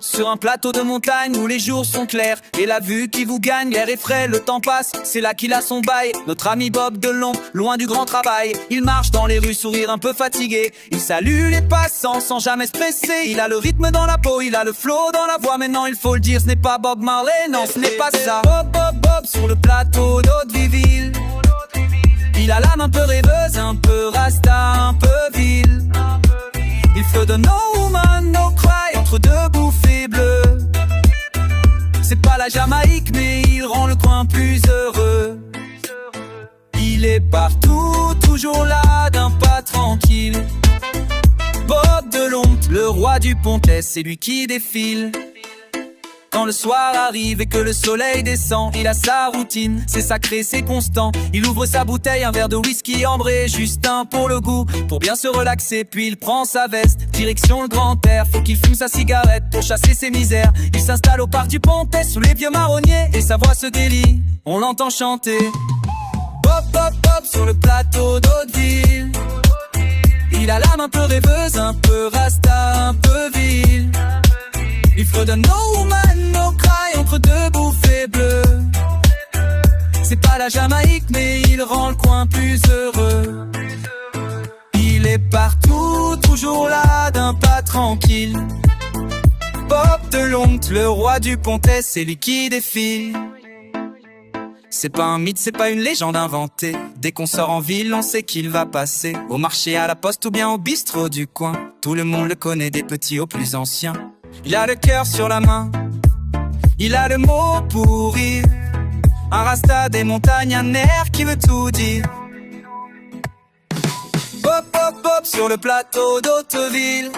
Sur un plateau de montagne où les jours sont clairs et la vue qui vous gagne, l'air est frais, le temps passe, c'est là qu'il a son bail. Notre ami Bob Delon, loin du grand travail, il marche dans les rues, sourire un peu fatigué. Il salue les passants sans jamais se presser. Il a le rythme dans la peau, il a le flow dans la voix. Maintenant il faut le dire, ce n'est pas Bob Marley, non ce n'est pas ça. Bob, Bob, Bob sur le plateau d'Hauteville. Il a l'âme un peu rêveuse, un peu rasta, un peu ville. Il fait de no woman, no cry entre deux bouffées bleues. C'est pas la Jamaïque mais il rend le coin plus heureux. Il est partout, toujours là, d'un pas tranquille. Bob Delon, le roi du Pontet, c'est lui qui défile. Quand le soir arrive et que le soleil descend, il a sa routine, c'est sacré, c'est constant. Il ouvre sa bouteille, un verre de whisky ambré, juste un pour le goût, pour bien se relaxer. Puis il prend sa veste, direction le grand air. Faut qu'il fume sa cigarette pour chasser ses misères. Il s'installe au parc du Pontet, sous les vieux marronniers, et sa voix se délie, on l'entend chanter. Bob, Bob, Bob sur le plateau d'Hauteville. Il a l'âme un peu rêveuse, un peu rasta, un peu ville. Il fredonne no woman, no cry entre deux bouffées bleues. C'est pas la Jamaïque mais il rend le coin plus heureux. Il est partout, toujours là, d'un pas tranquille. Bob Delon, le roi du Pontet, c'est lui qui défile. C'est pas un mythe, c'est pas une légende inventée. Dès qu'on sort en ville, on sait qu'il va passer. Au marché, à la poste ou bien au bistrot du coin. Tout le monde le connaît, des petits aux plus anciens. Il a le cœur sur la main, il a le mot pour rire. Un rasta des montagnes, un air qui veut tout dire. Bob, Bob, Bob sur le plateau d'Hauteville.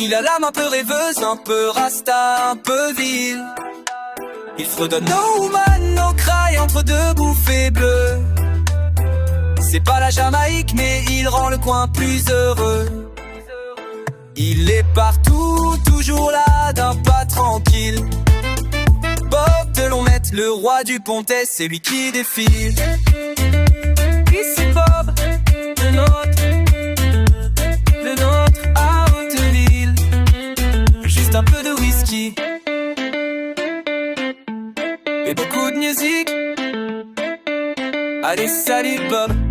Il a l'âme un peu rêveuse, un peu rasta, un peu ville. Il fredonne no woman, no cry entre deux bouffées bleues. C'est pas la Jamaïque mais il rend le coin plus heureux. Il est partout, toujours là, d'un pas tranquille. Bob Delon, le roi du Pontet, c'est lui qui défile. Ici Bob, le nôtre à Hauteville. Juste un peu de whisky et beaucoup de musique. Allez, salut Bob.